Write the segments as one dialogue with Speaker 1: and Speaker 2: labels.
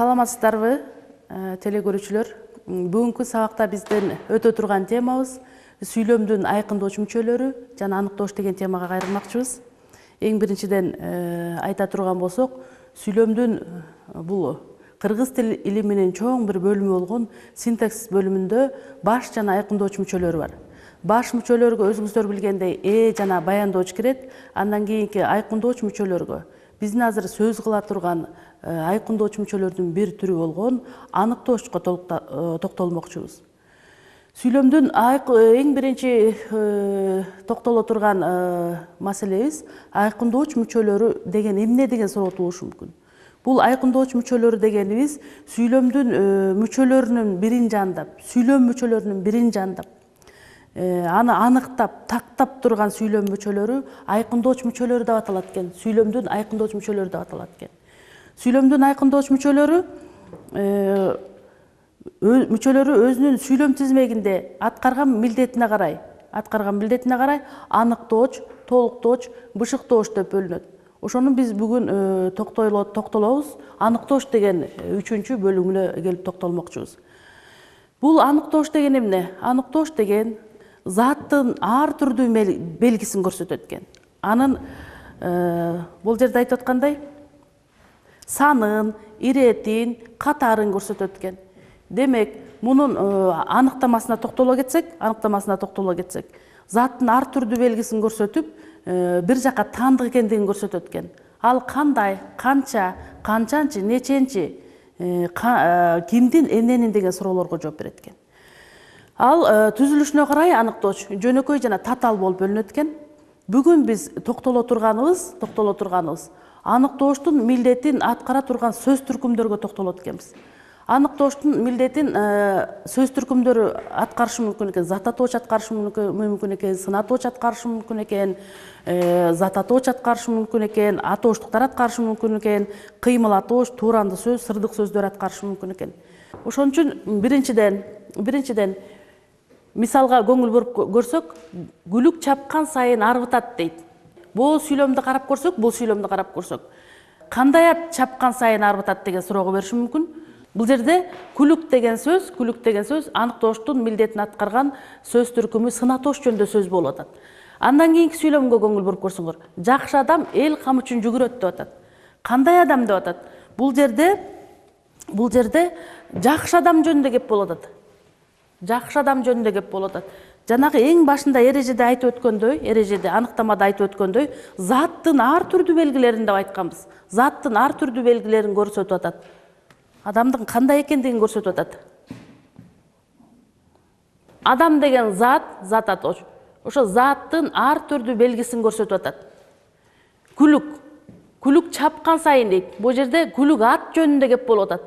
Speaker 1: Саламатсыздарбы, теле көрүүчүлөр. Бүгүнкү сабакта биздин өтө турган темабыз сүйлөмдүн айкындооч мүчөлөрү жана аныктооч деген темага кайрылмакчыбыз. Эң биринчиден айта турган болсок, сүйлөмдүн бул кыргыз тил илиминин чоң бир бөлүмү болгон синтаксис бөлүмүндө баш жана айкындооч мүчөлөр бар. Баш мүчөлөргө өзүңүздөр билгендей жана баяндооч кирет, андан кийинки айкындооч мүчөлөргө биздин азыр сөз кыла турган айкындооч мүчөлөрдүн бир түрү болгон аныктоочко токтолмокчубуз. Сүйлөмдүн эң биринчи токтоло турган маселебиз айкындооч мүчөлөрү деген эмне деген суроо туулушу мүмкүн. Бул айкындооч мүчөлөрү дегенибиз сүйлөмдүн мүчөлөрүнүн бирин жандап, сүйлөм мүчөлөрүнүн бирин жандап, аны аныктап, тактап турган сүйлөм мүчөлөрү айкындооч мүчөлөрү деп аталат экен. Сүйлөмдүн айкындооч мүчөлөрү деп аталат экен. Сүйлөмдүн айкындооч мүчөлөрү өзүнүн сүйлөм тизмегинде аткарган милдетине карай аныктооч, толуктооч, бышыктооч деп бөлүнөт. Ошону биз бүгүн токтолобуз. Аныктооч деген үчүнчү бөлүмүнө келип токтолмокчубуз. Бул аныктооч деген эмне? Аныктооч деген заттын ар түрдүү белгисин көрсөтөт экен. Анын бул жерде айтып аткандай санын, иретин, катарын көрсөтөт экен. Демек, мунун аныктамасына токтоло кетсек, заттын ар түрдүү белгисин көрсөтүп, бир жака таандык экендигин көрсөтөт экен. Ал кандай, канча, канчанчы, неченчи, кимдин, эмненин деген суроолорго жооп берет экен. Ал түзүлүшүнө карай аныктооч жөнөкөй жана татаал болуп бөлүнөт экен. Бүгүн биз токтоло турганыбыз аныктоочтун милдетин аткара турган сөз түркүмдөргө токтолот экенбиз. Аныктоочтун милдетин сөз түркүмдөрү аткарышы мүмкүн экен. Зататооч аткарышы мүмкүн экен, сынатооч аткарышы мүмкүн экен, зататооч аткарышы мүмкүн экен, атоочтуктар аткарышы мүмкүн экен, кыймылатооч, тууранды сөз, сырдык сөздөр аткарышы мүмкүн экен. Ошон үчүн биринчиден мисалга көңүл буруп көрсөк, күлүк чапкан сайын арбытат дейт. Бул сүйлөмдү карап көрсөк, кандай чапкан сайын арбытат деген суроого бериши мүмкүн. Бул жерде күлүк деген сөз аныктоочтун милдетин аткарган сөз түркүмү сынатооч жөнүндө сөз болуп атат. Андан кийинки сүйлөмгө көңүл буруп көрсөңөр, жакшы адам эл камы үчүн жүгүрөт деп атат. Кандай адам деп атат? Бул жерде жакшы адам жөнүндө кеп болуп атат. Жанагы эң башында эрежеде аныктамада айтып өткөндөй, заттын ар түрдүү белгилерин деп айтканбыз. Заттын ар түрдүү белгилерин көрсөтүп атат. Адамдын кандай экендигин көрсөтүп атат. Адам деген зататооч. Ошо заттын ар түрдүү белгисин көрсөтүп атат. Күлүк чапкан сайын дейт. Бул жерде күлүк ат жөнүндө кеп болуп атат.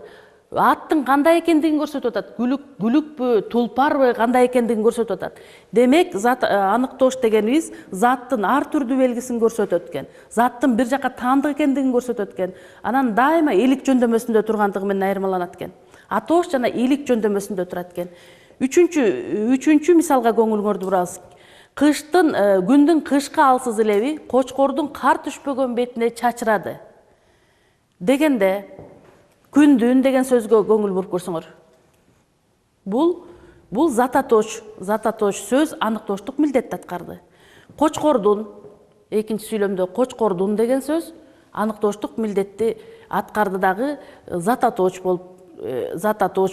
Speaker 1: Аттын кандай экендигин көрсөтүп атат. Күлүкпү, тулпарбы, кандай экендигин көрсөтүп атат. Демек, аныктооч дегенибиз заттын ар түрдүү белгисин көрсөтөт экен. Заттын бир жака таандык экендигин көрсөтөт экен. Анан дайыма илик жөндөмөсүндө тургандыгы менен айырмаланат экен. Атооч жана илик жөндөмөсүндө турат экен. Үчүнчү мисалга көңүлүңөрдү бурабыз. Күндүн кышкы алсыз леби кочкордун кар түшпөгөн бетине чачырады. Дегенде, күндүн деген сөзгө көңүл буруп көрсөңөр. Бул зататооч сөз аныктоочтук милдетти аткарды. Кочкордун, экинчи сүйлөмдө кочкордун деген сөз аныктоочтук милдетти аткарды дагы зататооч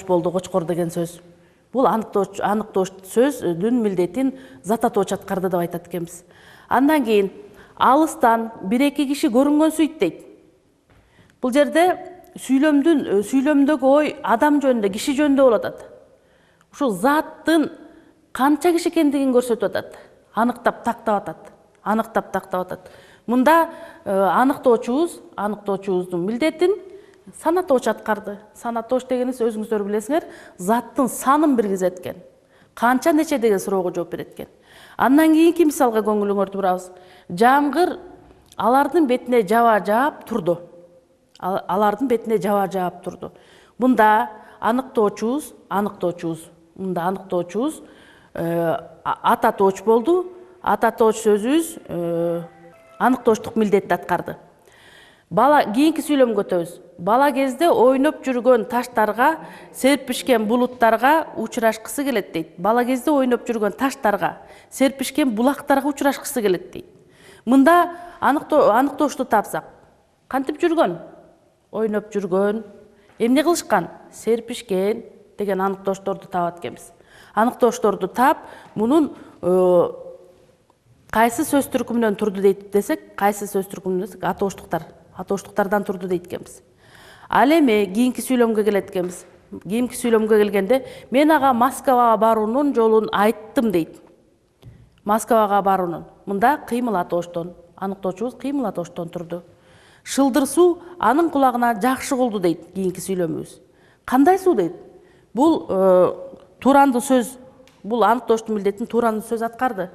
Speaker 1: болду кочкор деген сөз. Бул аныктооч сөздүн милдетин зататооч аткарды деп айтат экенбиз. Андан кийин алыстан бир-эки киши көрүнгөн сүйт дейт. Бул жерде сүйлөмдөгү ой адам жөнүндө, киши жөнүндө болуп атат. Ушул заттын канча киши экендигин көрсөтүп атат. Аныктап тактап атат. Мында аныктоочубуздун милдетин санатооч аткарды. Санатооч дегенибиз өзүңүздөр билесиңер, заттын санын билгизет экен. Канча нече деген суроого жооп берет экен. Андан кийинки мисалга көңүлүңөрдү бурабыз. Жамгыр алардын бетине жаап турду. Мында аныктоочубуз ататооч болду. Ататооч сөзүбүз аныктоочтук милдетти аткарды. Кийинки сүйлөмгө өтөбүз. Бала кезде ойноп жүргөн таштарга, серпишкен булуттарга учурашкысы келет дейт. Бала кезде ойноп жүргөн таштарга, серпишкен булактарга учурашкысы келет дейт. Мында аныктоошту тапсак, кантип жүргөн? Ойноп жүргөн. Эмне кылышкан? Серпишкен деген аныктоошторду табат экенбиз. Аныктоошторду тап, мунун кайсы сөз түркүмүнөн турду дейт десек, кайсы сөз түркүмүнөн десек, атооштуктардан турду дейт экенбиз. Ал эми кийинки сүйлөмгө келет экенбиз. Кийинки сүйлөмгө келгенде, мен ага Москвага баруунун жолун айттым дейт. Москвага баруунун. Мында кыймыл атооштон, аныктоочубуз кыймыл атооштон турду. Шылдыр суу анын кулагына жакшы кулду дейт кийинки сүйлөмүбүз. Кандай суу дейт? Бул тууранды сөз, бул аныктооштун милдетин тууранды сөз аткарды.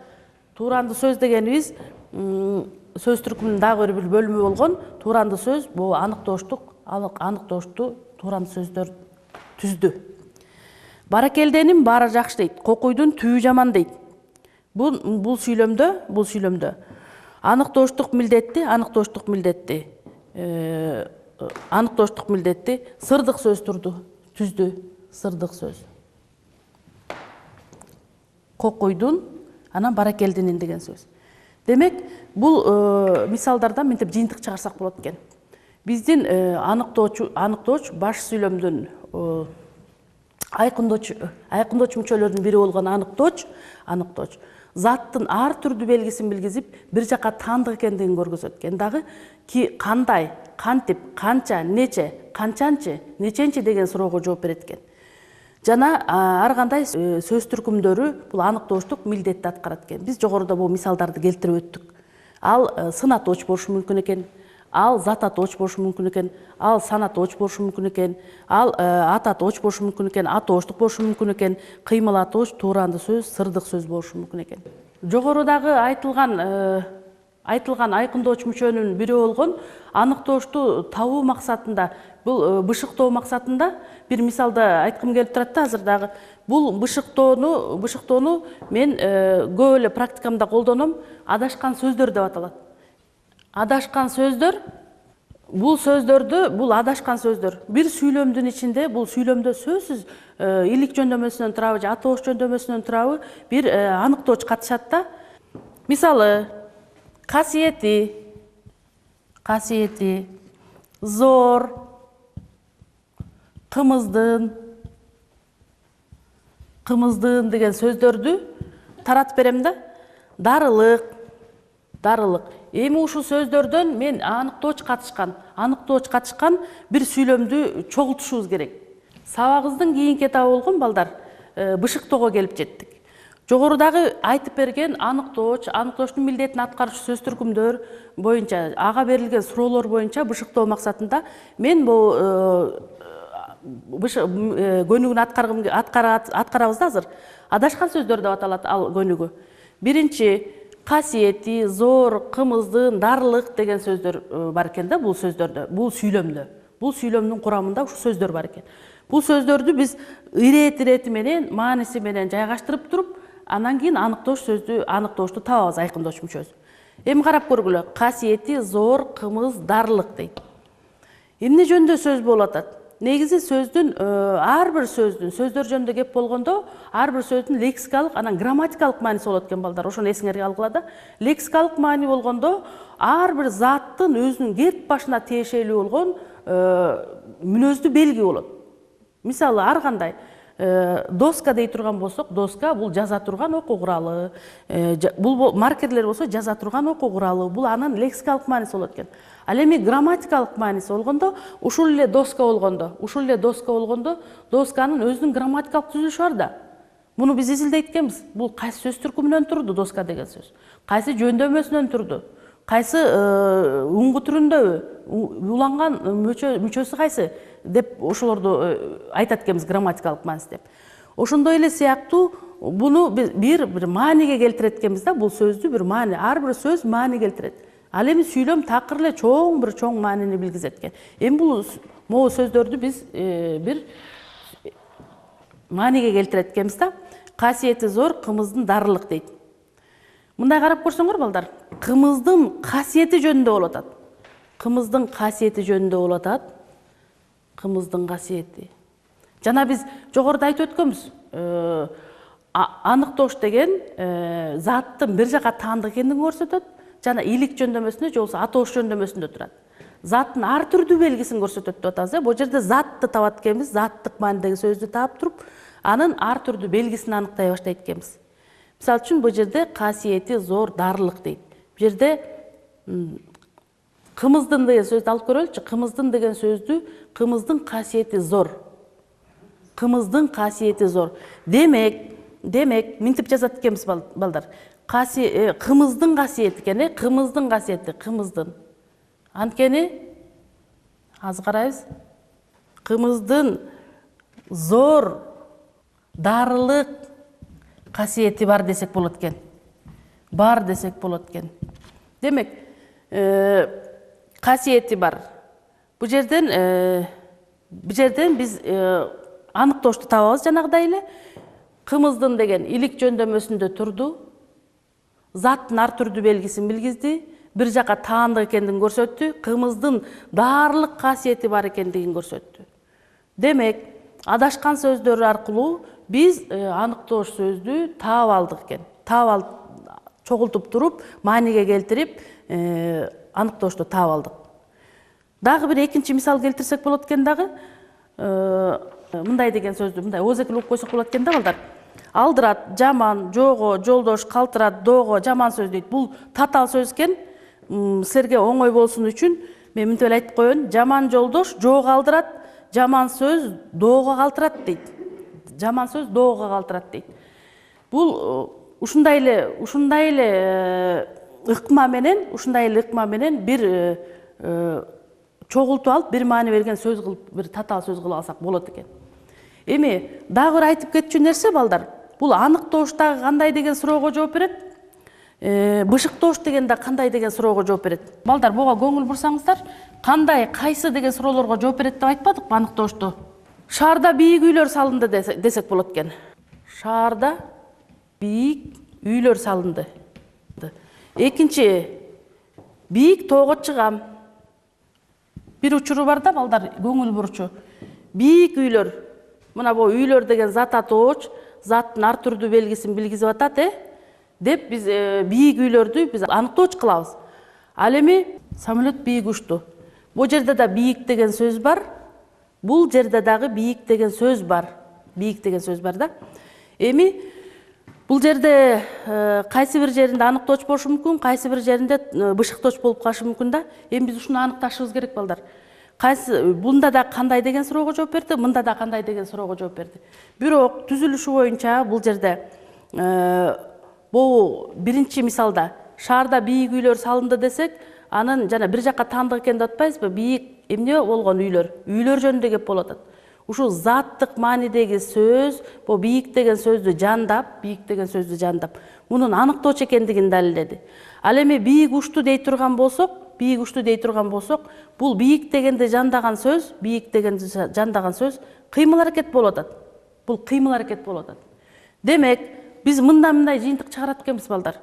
Speaker 1: Тууранды сөз дегенибиз сөз түркүмүнүн дагы бир бөлүмү болгон тууранды сөз, бул аныктоошту тууранды сөздөр түздү. Баракелденин баары жакшы дейт, кокуйдун түйү жаман дейт. Бул сүйлөмдө аныктооштук милдетти сырдык сөз түздү, сырдык сөз. Кокуйдун, анан баракелденин деген сөз. Демек, бул мисалдардан мынтип жыйынтык чыгарсак болот экен. Биздин аныктооч баш сүйлөмдүн айкындоочу мүчөлөрүнүн бири болгон аныктооч заттын ар түрдүү белгисин билгизип, бир жака таандык экендигин көргөзөт экен. Дагы кандай, кантип, канча, нече, канчанчы, неченчи деген суроого жооп берет экен. Жана ар кандай сөз түркүмдөрү бул аныктооштук милдетти аткарат экен. Биз жогоруда бул мисалдарды келтирип өттүк. Ал сын атооч болушу мүмкүн экен, ал зат атооч болушу мүмкүн экен, ал сан атооч болушу мүмкүн экен, ал ат атооч болушу мүмкүн экен, атооштук болушу мүмкүн экен, кыймыл атооч, тууранды сөз, сырдык сөз болушу мүмкүн экен. Жогорудагы айтылган айкындоочу мүчөнүн бири болгон аныктоошту табуу максатында, бул бышыктоо максатында бир мисалды айткым келип турат да азыр дагы. Бул бышыктоону мен көп эле практикамда колдоном, адашкан сөздөр деп аталат. Адашкан сөздөр, бул адашкан сөздөр. Бир сүйлөмдүн ичинде, бул сүйлөмдө сөзсүз илик жөндөмөсүнөн турабы же атоош жөндөмөсүнөн турабы бир аныктооч катышат да. Мисалы, касиети, зор, кымыздын деген сөздөрдү таратып берем да. Дарылык. Эми ушул сөздөрдөн мен аныктооч катышкан бир сүйлөмдү чогултушубуз керек. Сабагыбыздын кийинки этабы болгон балдар, бышыктоого келип жеттик. Жогорудагы айтып берген аныктооштун милдетин аткаруучу сөз түркүмдөр боюнча, ага берилген суроолор боюнча бышыктоо максатында мен бул көнүгүн аткарабыз да азыр. Адашкан сөздөр деп аталат ал көнүгү. Биринчи, касиети, зор, кымыздын, дарылык деген сөздөр бар экен да бул сөздөрдө, бул сүйлөмдө. Бул сүйлөмдүн курамында ушул сөздөр бар экен. Бул сөздөрдү биз ирети менен, мааниси менен жайгаштырып туруп, анан кийин аныктоошту табабыз, айкындоочу мүчөсү. Эми карап көргүлө. Касиети, зор, кымыз, дарылык дейт. Эмне жөнүндө сөз болуп атат? Негизи ар бир сөздөр жөнүндө кеп болгондо, ар бир сөздүн лексикалык, анан грамматикалык мааниси болот экен балдар. Ошону эсиңерге алгыла да. Лексикалык маани болгондо, ар бир заттын өзүнүн кет башына тиешелүү болгон мүнөздүү белги болот. Мисалы, ар кандай доска дей турган болсок, доска бул жаза турган окуу куралы, бул маркерлер болсо жаза турган окуу куралы, бул анын лексикалык мааниси болот экен. Ал эми грамматикалык мааниси болгондо, ушул эле доска болгондо, досканын өзүнүн грамматикалык түзүлүшү бар да. Муну биз изилдейт экенбиз. Бул кайсы сөз түркүмүнөн турду доска деген сөз? Кайсы жөндөмөсүнөн турду? Кайсы уңгу түрүндөбү? Уланган мүчөсү кайсы деп ошолорду айтат экенбиз грамматикалык мааниси деп. Ошондой эле сыяктуу буну бир мааниге келтирет экенбиз да, бул сөздү бир маани, ар бир сөз маани келтирет. Ал эми сүйлөм такыр эле чоң маанини билгизет экен. Эми бул могу сөздөрдү биз бир мааниге келтирет экенбиз да. Касиети зор, кымыздын дарылык дейт. Мындай карап көрсөңөр балдар, кымыздын касиети жөнүндө болуп атат. кымыздын касиети жөнүндө болуп атат. Кымыздын касиети. Жана биз жогоруда айтып өткөнбүз. Аныктооч деген заттын бир жака таандык экендигин көрсөтөт, жана илик жөндөмөсүндө же болбосо атоош жөндөмөсүндө турат. Заттын ар түрдүү белгисин көрсөтөт деп атабыз. Бул жерде затты табат экенбиз, заттык маанидеги сөздү таап туруп, анын ар түрдүү белгисин аныктай баштайт экенбиз. Мисалы үчүн бул жерде касиети зор дарылык дейт. Бул жерде кымыздын деген сөздү алып көрөлүчү. Кымыздын деген сөздү кымыздын касиети зор. Кымыздын касиети зор. Демек, минтип жазат экенбиз балдар. Кымыздын касиети экен, кымыздын касиети, кымыздын. Анткени азыр карайбыз. Кымыздын зор дарылык касиети бар десек болот экен. Бар десек болот экен. Демек, касиети бар. Бул жерден биз аныктоочту табабыз жанагыдай эле. Кымыздын деген илик жөндөмөсүндө турду. Заттын ар түрдүү белгисин билгизди. Бир жака таандык экендигин көрсөттү. Кымыздын дарылык касиети бар экендигин көрсөттү. Демек, адашкан сөздөр аркылуу биз аныктооч сөздү таап алдык экен. Чогултуп туруп, мааниге келтирип, аныктоочту таап алдык. Дагы бир экинчи мисал келтирсек болот экен дагы. Мындай деген сөздү мындай оозекил угуп койсок болот экен да балдар. Алдырат, жаман, жого, жолдош, калтырат, доого, жаман сөз дейт. Бул татаал сөз экен. Силерге оңой болсун үчүн мен мынтип эле айтып коеюн. Жаман жолдош жоого алдырат, жаман сөз доого калтырат дейт. Жаман сөз доого калтырат дейт. Бул ушундай эле ыкма менен бир чогултуп алып, бир маани берген сөз кылып, бир татаал сөз кылып алсак болот экен. Эми дагы бир айтып кетчү нерсе балдар. Бул аныктооштагы кандай деген суроого жооп берет? Бышыктооч дегенде кандай деген суроого жооп берет? Балдар, буга көңүл бурсаңыздар, кандай, кайсы деген суроолорго жооп берет деп айтпадыкпы аныктоочту? Шаарда бийик үйлөр салынды десек болот экен. Шаарда бийик үйлөр салынды. Экинчи, бийик тоого чыгам. Бир учуру бар да балдар, көңүл бурчу. Бийик үйлөр. Мына бул үйлөр деген зат атооч, заттын ар түрдүү белгисин билгизип атат, деп биз бийик үйлөрдү биз аныктооч кылабыз. Ал эми самолет бийик учту. Бул жерде да бийик деген сөз бар. Бул жерде дагы бийик деген сөз бар. Бийик деген сөз бар да. Эми бул жерде кайсы бир жеринде аныктооч болушу мүмкүн, кайсы бир жеринде бышыктооч болуп калышы мүмкүн да. Эми биз ушуну аныкташыбыз керек балдар. Бунда да кандай деген суроого жооп берди, мында да кандай деген суроого жооп берди. Бирок түзүлүшү боюнча бул жерде бул биринчи мисалда шаарда бийик үйлөр салынды десек, анын жана бир жака таандык экен деп атпайбызбы? Бийик эмне болгон үйлөр? Үйлөр жөнүндө кеп болуп атат. Ушул заттык маанидеги сөз, бул бийик деген сөздү жандап, мунун аныктоочу экендигин далилдеди. Ал эми бийик учту дей турган болсок, бул бийик дегенди жандаган сөз, кыймыл аракет болуп атат. Бул кыймыл аракет болуп атат. Демек, биз мындай жыйынтык чыгарат экенбиз балдар.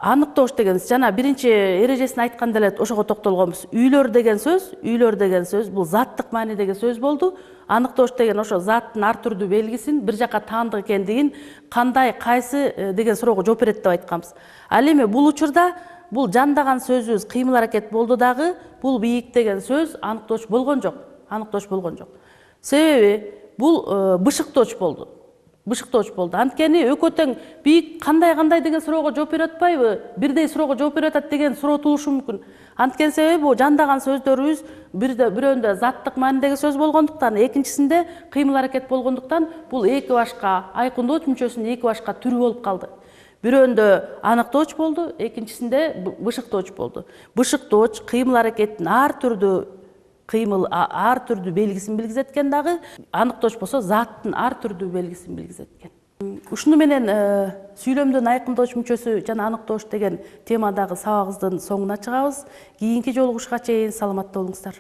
Speaker 1: Аныктооч деген жана биринчи эрежесин айтканда эле ошого токтолгонбуз. Үйлөр деген сөз бул заттык маанидеги сөз болду. Аныктооч деген ошо заттын ар түрдүү белгисин, бир жака таандык экендигин, кандай, кайсы деген суроого жооп берет деп айтканбыз. Ал эми бул учурда бул жандаган сөзүбүз кыймыл аракет болду дагы, бул бийик деген сөз аныктооч болгон жок. Себеби бул бышыктооч болду. Анткени экөө тең бийик кандай деген суроого жооп берип атпайбы? Бирдей суроого жооп берип атат деген суроо туулушу мүмкүн. Анткени себеби бул жандаган сөздөрүбүз бирөөндө заттык маанидеги сөз болгондуктан, экинчисинде кыймыл аракет болгондуктан бул эки башка айкындооч мүчөсүнүн эки башка түрү болуп калды. Бирөөндө аныктооч болду, экинчисинде бышыктооч болду. Бышыктооч кыймыл аракеттин ар түрдүү белгисин билгизет экен дагы, аныктооч болсо заттын ар түрдүү белгисин билгизет экен. Ушуну менен сүйлөмдүн айкындооч мүчөсү жана аныктооч деген темадагы сабагыбыздын соңуна чыгабыз. Кийинки жолугушка чейин саламатта болуңуздар.